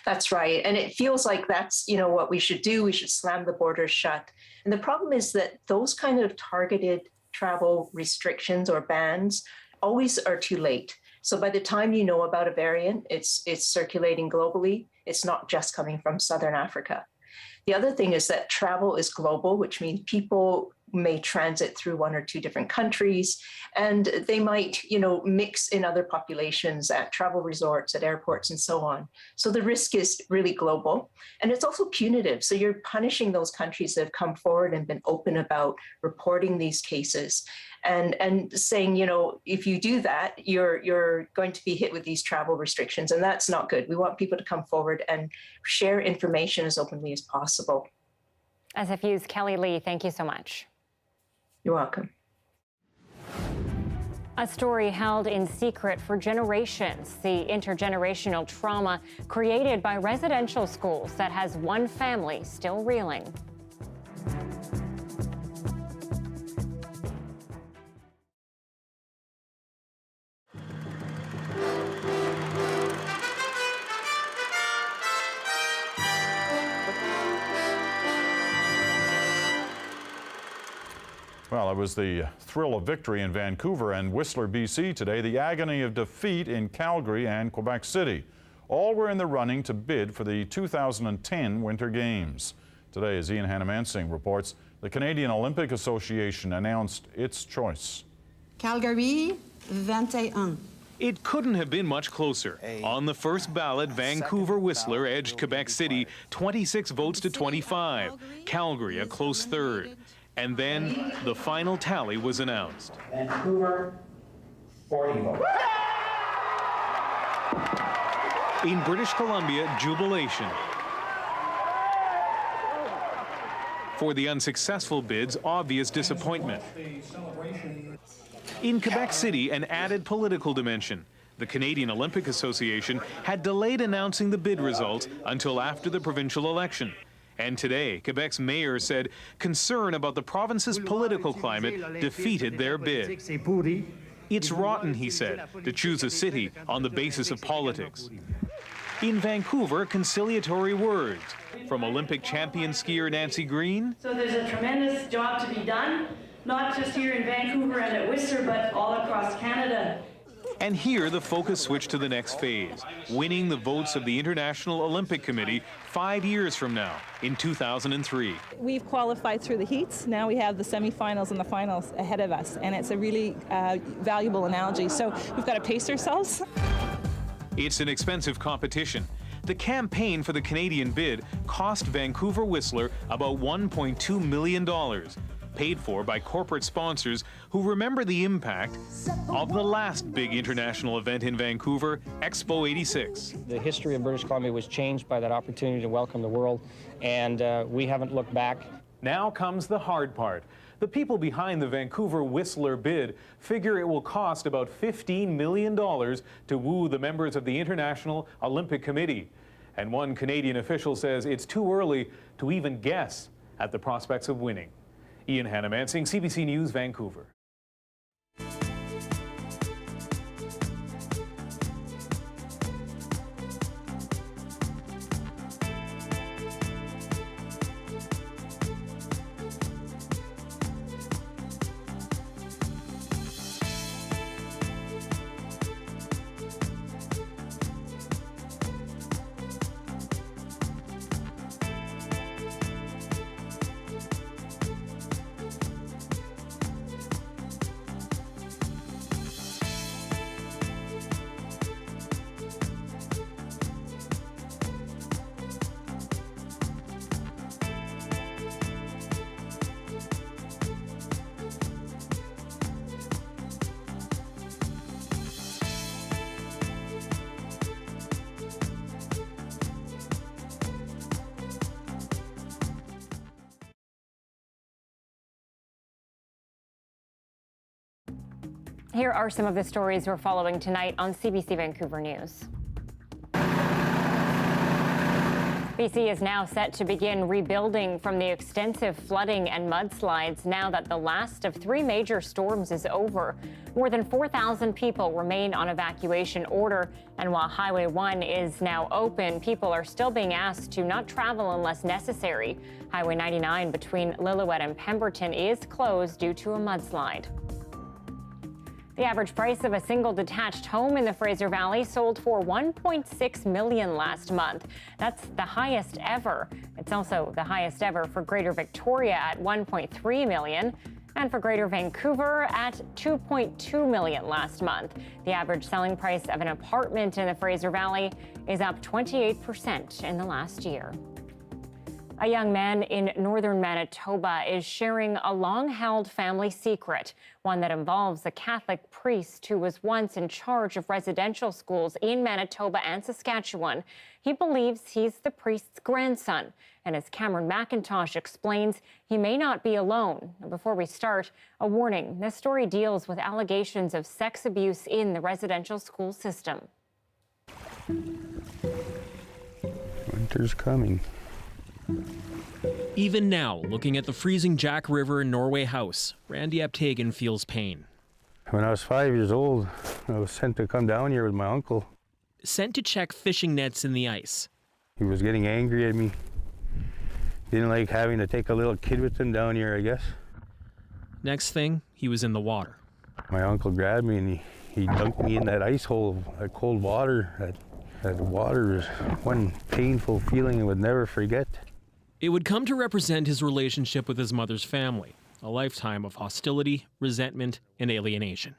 [SPEAKER 23] That's right. And it feels like that's, what we should do. We should slam the borders shut. And the problem is that those kind of targeted travel restrictions or bans always are too late. So by the time you know about a variant, it's circulating globally. It's not just coming from Southern Africa. The other thing is that travel is global, which means people may transit through one or two different countries, and they might, mix in other populations at travel resorts, at airports, and so on. So the risk is really global, and it's also punitive. So you're punishing those countries that have come forward and been open about reporting these cases, and saying, if you do that, you're going to be hit with these travel restrictions, and that's not good. We want people to come forward and share information as openly as possible.
[SPEAKER 1] SFU's Kelly Lee, thank you so much.
[SPEAKER 23] You're welcome.
[SPEAKER 1] A story held in secret for generations, the intergenerational trauma created by residential schools that has one family still reeling.
[SPEAKER 2] Well, it was the thrill of victory in Vancouver and Whistler, BC today, the agony of defeat in Calgary and Quebec City. All were in the running to bid for the 2010 Winter Games. Today, as Ian Hannamansing reports, the Canadian Olympic Association announced its choice.
[SPEAKER 3] Calgary, 21.
[SPEAKER 4] It couldn't have been much closer. On the first ballot, Vancouver Whistler edged Quebec City 26 votes to 25. Calgary a close third. And then the final tally was announced.
[SPEAKER 5] Vancouver, 40 votes.
[SPEAKER 4] In British Columbia, jubilation. For the unsuccessful bids, obvious disappointment. In Quebec City, an added political dimension. The Canadian Olympic Association had delayed announcing the bid results until after the provincial election. And today, Quebec's mayor said concern about the province's political climate defeated their bid. It's rotten, he said, to choose a city on the basis of politics. In Vancouver, conciliatory words from Olympic champion skier Nancy Green.
[SPEAKER 24] So there's a tremendous job to be done, not just here in Vancouver and at Whistler, but all across Canada.
[SPEAKER 4] And here the focus switched to the next phase, winning the votes of the International Olympic Committee 5 years from now, in 2003.
[SPEAKER 26] We've qualified through the heats. Now we have the semifinals and the finals ahead of us, and it's a really valuable analogy. So we've got to pace ourselves.
[SPEAKER 4] It's an expensive competition. The campaign for the Canadian bid cost Vancouver Whistler about $1.2 million. Paid for by corporate sponsors who remember the impact of the last big international event in Vancouver, Expo 86.
[SPEAKER 27] The history of British Columbia was changed by that opportunity to welcome the world, and we haven't looked back.
[SPEAKER 4] Now comes the hard part. The people behind the Vancouver Whistler bid figure it will cost about $15 million to woo the members of the International Olympic Committee. And one Canadian official says it's too early to even guess at the prospects of winning. Ian Hannamansing, CBC News, Vancouver.
[SPEAKER 1] Here are some of the stories we're following tonight on CBC Vancouver News. BC is now set to begin rebuilding from the extensive flooding and mudslides now that the last of 3 major storms is over. More than 4,000 people remain on evacuation order, and while Highway 1 is now open, people are still being asked to not travel unless necessary. Highway 99 between Lillooet and Pemberton is closed due to a mudslide. The average price of a single detached home in the Fraser Valley sold for $1.6 million last month. That's the highest ever. It's also the highest ever for Greater Victoria at $1.3 million. And for Greater Vancouver at $2.2 million last month. The average selling price of an apartment in the Fraser Valley is up 28% in the last year. A young man in northern Manitoba is sharing a long-held family secret, one that involves a Catholic priest who was once in charge of residential schools in Manitoba and Saskatchewan. He believes he's the priest's grandson. And as Cameron McIntosh explains, he may not be alone. Before we start, a warning. This story deals with allegations of sex abuse in the residential school system.
[SPEAKER 6] Winter's coming.
[SPEAKER 7] Even now, looking at the freezing Jack River in Norway House, Randy Aptagan feels pain.
[SPEAKER 6] When I was 5 years old, I was sent to come down here with my uncle.
[SPEAKER 7] Sent to check fishing nets in the ice.
[SPEAKER 6] He was getting angry at me. Didn't like having to take a little kid with him down here, I guess.
[SPEAKER 7] Next thing, he was in the water.
[SPEAKER 6] My uncle grabbed me and he dunked me in that ice hole of cold water. That water is one painful feeling I would never forget.
[SPEAKER 7] It would come to represent his relationship with his mother's family, a lifetime of hostility, resentment, and alienation.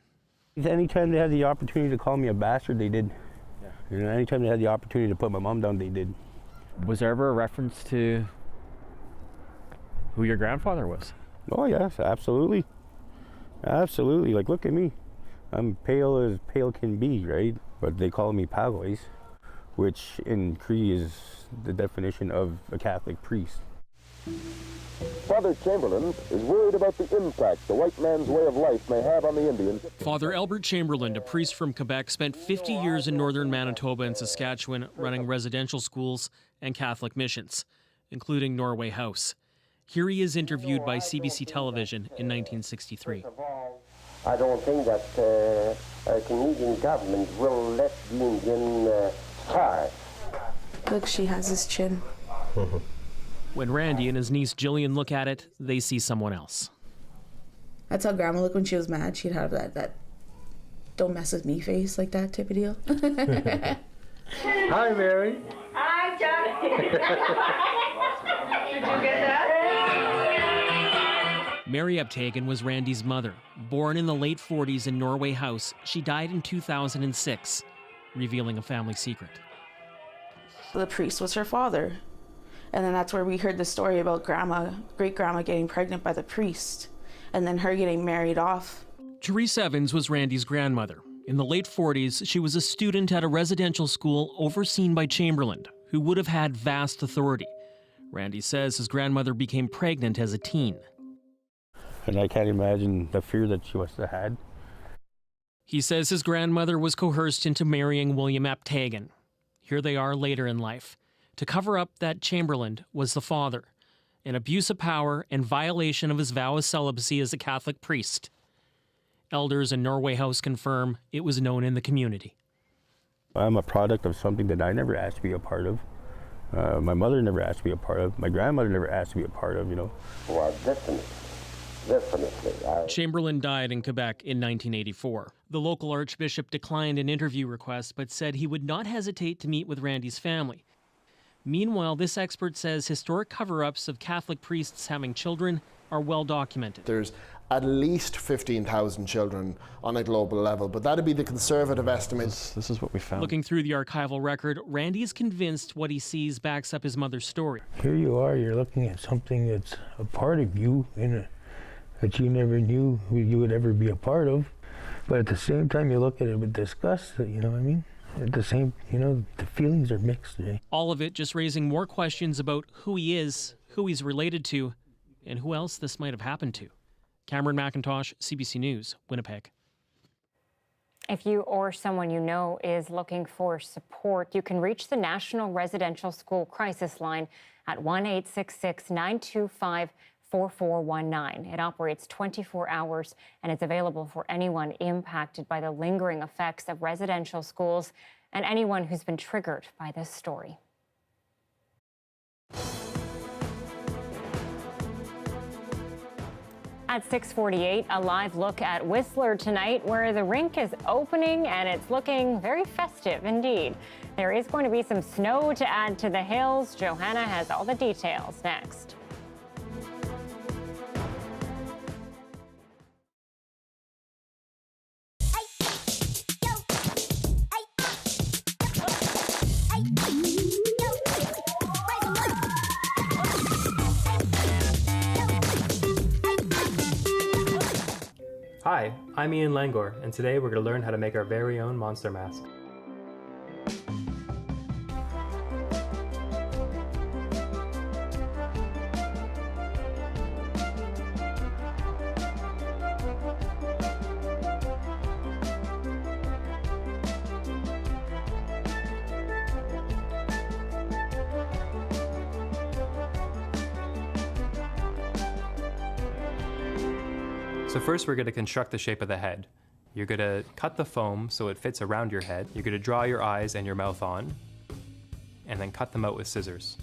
[SPEAKER 6] Anytime they had the opportunity to call me a bastard, they did. You know, anytime they had the opportunity to put my mom down, they did.
[SPEAKER 9] Was there ever a reference to who your grandfather was?
[SPEAKER 6] Oh yes, absolutely. Absolutely. Like, look at me. I'm pale as pale can be, right? But they call me Pagois, which in Cree is the definition of a Catholic priest.
[SPEAKER 10] Father Chamberlain is worried about the impact the white man's way of life may have on the Indians.
[SPEAKER 7] Father Albert Chamberlain, a priest from Quebec, spent 50 years in northern Manitoba and Saskatchewan running residential schools and Catholic missions, including Norway House. Here he is interviewed by CBC Television in 1963.
[SPEAKER 10] I don't think that a Canadian government will let the Indian starve.
[SPEAKER 11] Look, she has his chin.
[SPEAKER 7] When Randy and his niece Jillian look at it, they see someone else.
[SPEAKER 11] That's how Grandma looked when she was mad. She'd have that don't mess with me face, like that type of deal.
[SPEAKER 10] Hi, Mary.
[SPEAKER 24] Hi, Johnny. Did you get that?
[SPEAKER 7] Mary Aptagan was Randy's mother. Born in the late 40s in Norway House, she died in 2006, revealing a family secret.
[SPEAKER 11] The priest was her father. And then that's where we heard the story about great-grandma getting pregnant by the priest, and then her getting married off.
[SPEAKER 7] Therese Evans was Randy's grandmother. In the late 40s, she was a student at a residential school overseen by Chamberlain, who would have had vast authority. Randy says his grandmother became pregnant as a teen.
[SPEAKER 6] And I can't imagine the fear that she must have had.
[SPEAKER 7] He says his grandmother was coerced into marrying William Aptagan. Here they are later in life. To cover up that Chamberlain was the father, an abuse of power and violation of his vow of celibacy as a Catholic priest. Elders in Norway House confirm it was known in the community.
[SPEAKER 6] I'm a product of something that I never asked to be a part of. My mother never asked to be a part of. My grandmother never asked to be a part of, you know.
[SPEAKER 10] Well, definitely.
[SPEAKER 7] Chamberlain died in Quebec in 1984. The local archbishop declined an interview request, but said he would not hesitate to meet with Randy's family. Meanwhile, this expert says historic cover-ups of Catholic priests having children are well documented.
[SPEAKER 12] There's at least 15,000 children on a global level, but that'd be the conservative estimate.
[SPEAKER 9] This is what we found.
[SPEAKER 7] Looking through the archival record, Randy is convinced what he sees backs up his mother's story.
[SPEAKER 6] Here you are, you're looking at something that's a part of you that you never knew you would ever be a part of. But at the same time, you look at it with disgust, you know what I mean? At the same, you know, the feelings are mixed. Eh?
[SPEAKER 7] All of it just raising more questions about who he is, who he's related to, and who else this might have happened to. Cameron McIntosh, CBC News, Winnipeg.
[SPEAKER 1] If you or someone you know is looking for support, you can reach the National Residential School Crisis Line at 1-866-925-4419. It operates 24 hours and is available for anyone impacted by the lingering effects of residential schools and anyone who's been triggered by this story. At 6:48, a live look at Whistler tonight, where the rink is opening and it's looking very festive indeed. There is going to be some snow to add to the hills. Johanna has all the details next.
[SPEAKER 8] Hi, I'm Ian Langor, and today we're going to learn how to make our very own monster mask. So first we're going to construct the shape of the head. You're going to cut the foam so it fits around your head. You're going to draw your eyes and your mouth on, and then cut them out with scissors.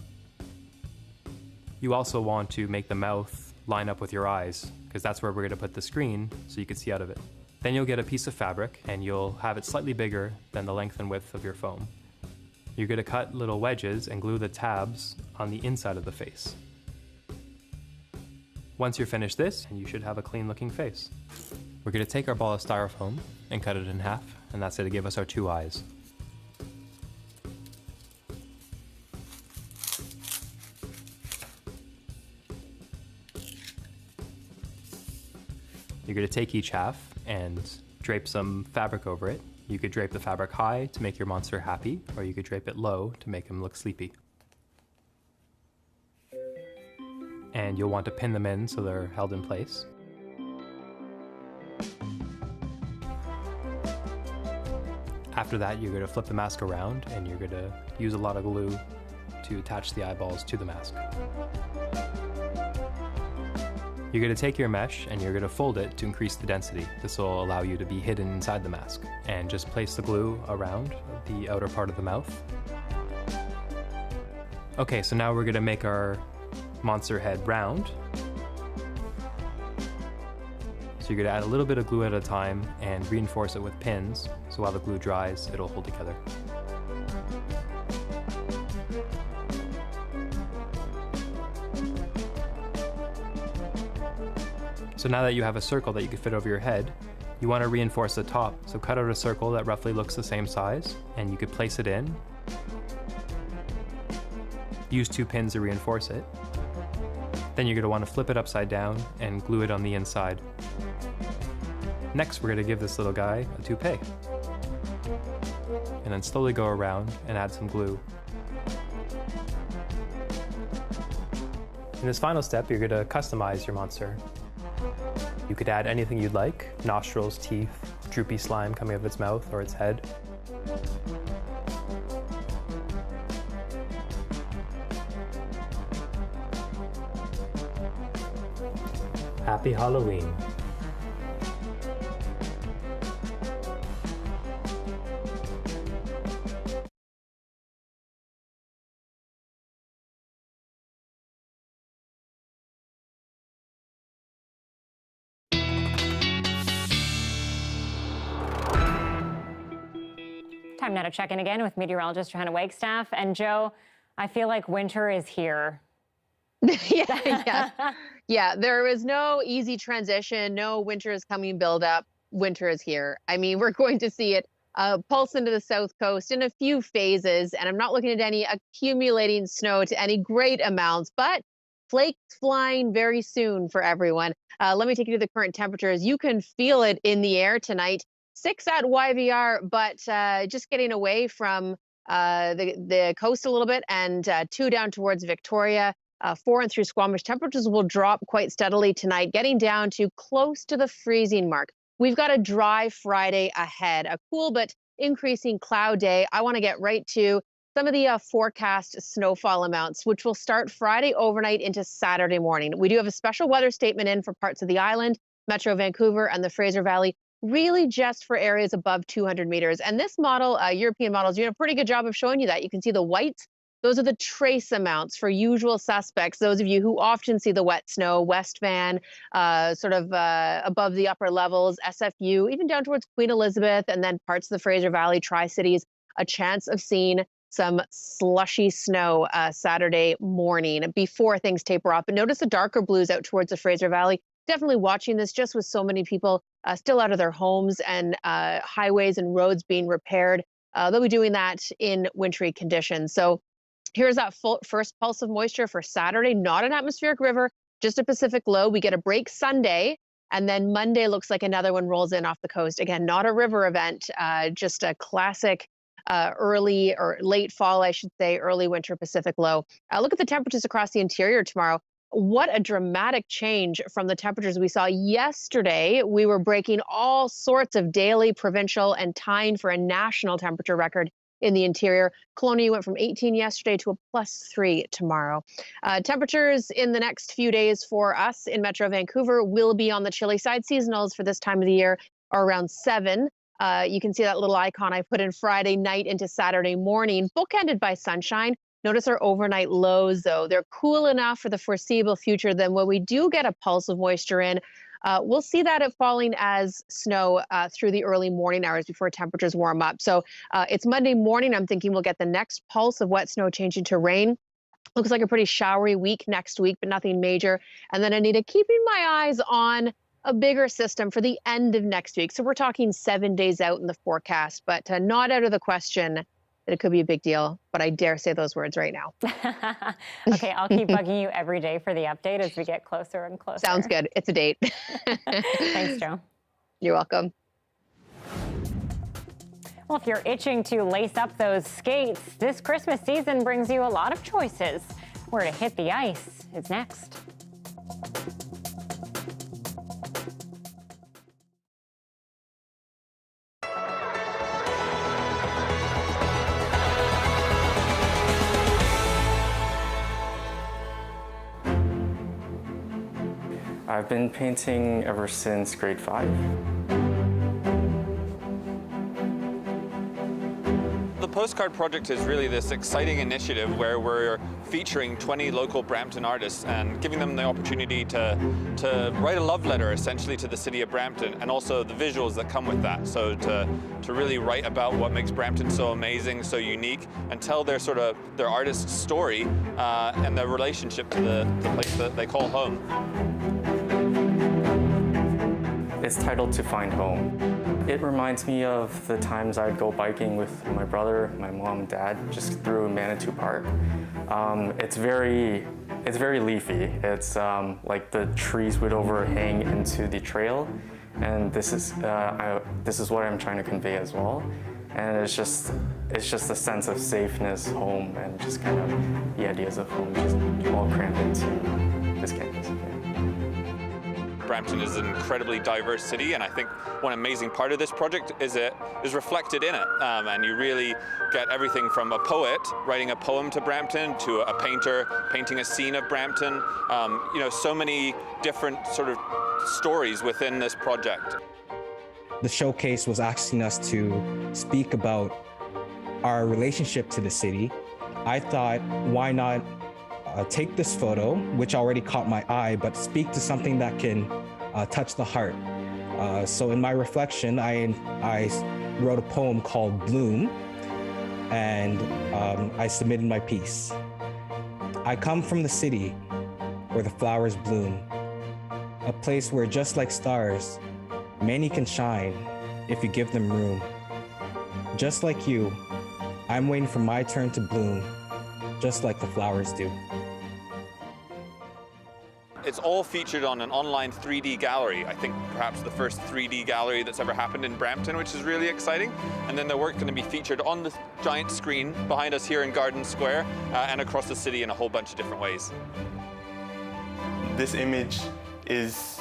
[SPEAKER 8] You also want to make the mouth line up with your eyes, because that's where we're going to put the screen so you can see out of it. Then you'll get a piece of fabric, and you'll have it slightly bigger than the length and width of your foam. You're going to cut little wedges and glue the tabs on the inside of the face. Once you're finished this, you should have a clean looking face. We're going to take our ball of styrofoam and cut it in half, and that's going to give us our two eyes. You're going to take each half and drape some fabric over it. You could drape the fabric high to make your monster happy, or you could drape it low to make him look sleepy. And you'll want to pin them in so they're held in place. After that, you're going to flip the mask around, and you're going to use a lot of glue to attach the eyeballs to the mask. You're going to take your mesh and you're going to fold it to increase the density. This will allow you to be hidden inside the mask. And just place the glue around the outer part of the mouth. Okay, so now we're going to make our monster head round. So you're going to add a little bit of glue at a time and reinforce it with pins, so while the glue dries, it'll hold together. So now that you have a circle that you can fit over your head, you want to reinforce the top. So cut out a circle that roughly looks the same size, and you could place it in. Use 2 pins to reinforce it. Then you're going to want to flip it upside down and glue it on the inside. Next, we're going to give this little guy a toupee. And then slowly go around and add some glue. In this final step, you're going to customize your monster. You could add anything you'd like: nostrils, teeth, droopy slime coming out of its mouth or its head. Happy Halloween.
[SPEAKER 1] Time now to check in again with meteorologist Johanna Wagstaffe. And Joe, I feel like winter is here.
[SPEAKER 13] Yeah, there was no easy transition. No winter is coming build up. Winter is here. I mean, we're going to see it pulse into the south coast in a few phases. And I'm not looking at any accumulating snow to any great amounts, but flakes flying very soon for everyone. Let me take you to the current temperatures. You can feel it in the air tonight. 6 at YVR, but just getting away from the coast a little bit, and 2 down towards Victoria. 4 and through Squamish. Temperatures will drop quite steadily tonight, getting down to close to the freezing mark. We've got a dry Friday ahead, a cool but increasing cloud day. I want to get right to some of the forecast snowfall amounts, which will start Friday overnight into Saturday morning. We do have a special weather statement in for parts of the island, Metro Vancouver, and the Fraser Valley, really just for areas above 200 meters. And this model, European model, is doing a pretty good job of showing you that. You can see the whites Those are the trace amounts for usual suspects. Those of you who often see the wet snow, West Van, sort of above the upper levels, SFU, even down towards Queen Elizabeth, and then parts of the Fraser Valley, Tri-Cities, a chance of seeing some slushy snow Saturday morning before things taper off. But notice the darker blues out towards the Fraser Valley. Definitely watching this just with so many people still out of their homes and highways and roads being repaired. They'll be doing that in wintry conditions. So here's that first pulse of moisture for Saturday, not an atmospheric river, just a Pacific low. We get a break Sunday, and then Monday looks like another one rolls in off the coast. Again, not a river event, just a classic early or late fall, I should say, early winter Pacific low. Look at the temperatures across the interior tomorrow. What a dramatic change from the temperatures we saw yesterday. We were breaking all sorts of daily, provincial, and tying for a national temperature record in the interior. Kelowna went from 18 yesterday to a +3 tomorrow. Temperatures in the next few days for us in Metro Vancouver will be on the chilly side. Seasonals for this time of the year are around 7. You can see that little icon I put in Friday night into Saturday morning, bookended by sunshine. Notice our overnight lows, though. They're cool enough for the foreseeable future. Then when we do get a pulse of moisture in, we'll see that it falling as snow through the early morning hours before temperatures warm up. So it's Monday morning. I'm thinking we'll get the next pulse of wet snow changing to rain. Looks like a pretty showery week next week, but nothing major. And then Anita, keeping my eyes on a bigger system for the end of next week. So we're talking 7 days out in the forecast, but not out of the question that it could be a big deal, but I dare say those words right now.
[SPEAKER 1] Okay, I'll keep bugging you every day for the update as we get closer and closer.
[SPEAKER 13] Sounds good. It's a date.
[SPEAKER 1] Thanks, Jo.
[SPEAKER 13] You're welcome.
[SPEAKER 1] Well, if you're itching to lace up those skates, this Christmas season brings you a lot of choices. Where to hit the ice is next.
[SPEAKER 14] I've been painting ever since grade 5.
[SPEAKER 15] The postcard project is really this exciting initiative where we're featuring 20 local Brampton artists and giving them the opportunity to write a love letter essentially to the city of Brampton, and also the visuals that come with that. So to really write about what makes Brampton so amazing, so unique, and tell their their artist's story and their relationship to the place that they call home.
[SPEAKER 14] It's titled To Find Home. It reminds me of the times I'd go biking with my brother, my mom, and dad, just through Manitou Park. It's very leafy. It's like the trees would overhang into the trail, and this is what I'm trying to convey as well. And it's just a sense of safeness, home, and just kind of the ideas of home just all crammed into this canvas. Yeah.
[SPEAKER 15] Brampton is an incredibly diverse city, and I think one amazing part of this project is it is reflected in it. And you really get everything from a poet writing a poem to Brampton to a painter painting a scene of Brampton. You know, so many different sort of stories within this project.
[SPEAKER 17] The showcase was asking us to speak about our relationship to the city. I thought, why not take this photo, which already caught my eye, but speak to something that can touch the heart. So in my reflection, I wrote a poem called Bloom, and I submitted my piece. I come from the city where the flowers bloom, a place where, just like stars, many can shine if you give them room. Just like you, I'm waiting for my turn to bloom, just like the flowers do.
[SPEAKER 15] It's all featured on an online 3D gallery. I think perhaps the first 3D gallery that's ever happened in Brampton, which is really exciting. And then the work's going to be featured on the giant screen behind us here in Garden Square and across the city in a whole bunch of different ways.
[SPEAKER 18] This image is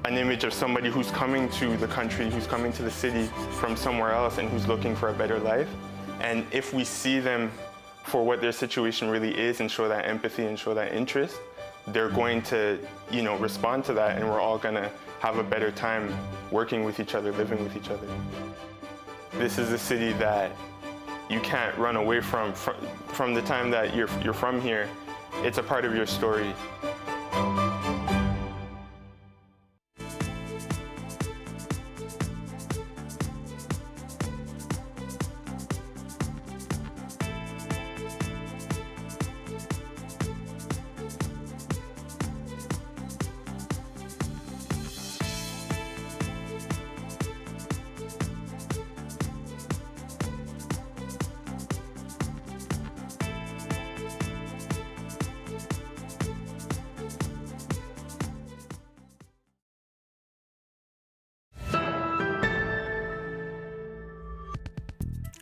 [SPEAKER 18] an image of somebody who's coming to the country, who's coming to the city from somewhere else, and who's looking for a better life. And if we see them for what their situation really is and show that empathy and show that interest, they're going to, respond to that, and we're all going to have a better time working with each other, living with each other. This is a city that you can't run away from the time that you're from here. It's a part of your story.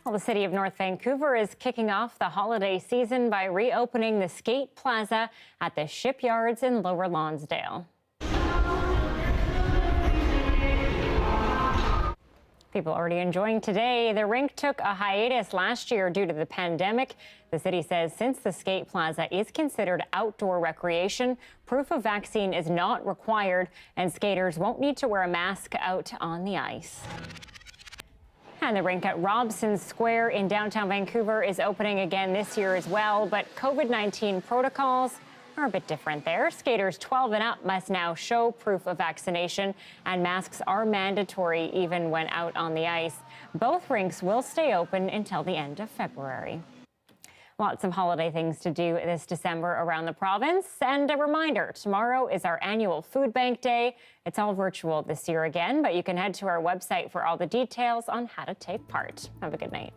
[SPEAKER 1] Well, the city of North Vancouver is kicking off the holiday season by reopening the Skate Plaza at the Shipyards in Lower Lonsdale. People already enjoying today. The rink took a hiatus last year due to the pandemic. The city says since the Skate Plaza is considered outdoor recreation, proof of vaccine is not required, and skaters won't need to wear a mask out on the ice. And the rink at Robson Square in downtown Vancouver is opening again this year as well, but COVID-19 protocols are a bit different there. Skaters 12 and up must now show proof of vaccination, and masks are mandatory even when out on the ice. Both rinks will stay open until the end of February. Lots of holiday things to do this December around the province. And a reminder, tomorrow is our annual Food Bank Day. It's all virtual this year again, but you can head to our website for all the details on how to take part. Have a good night.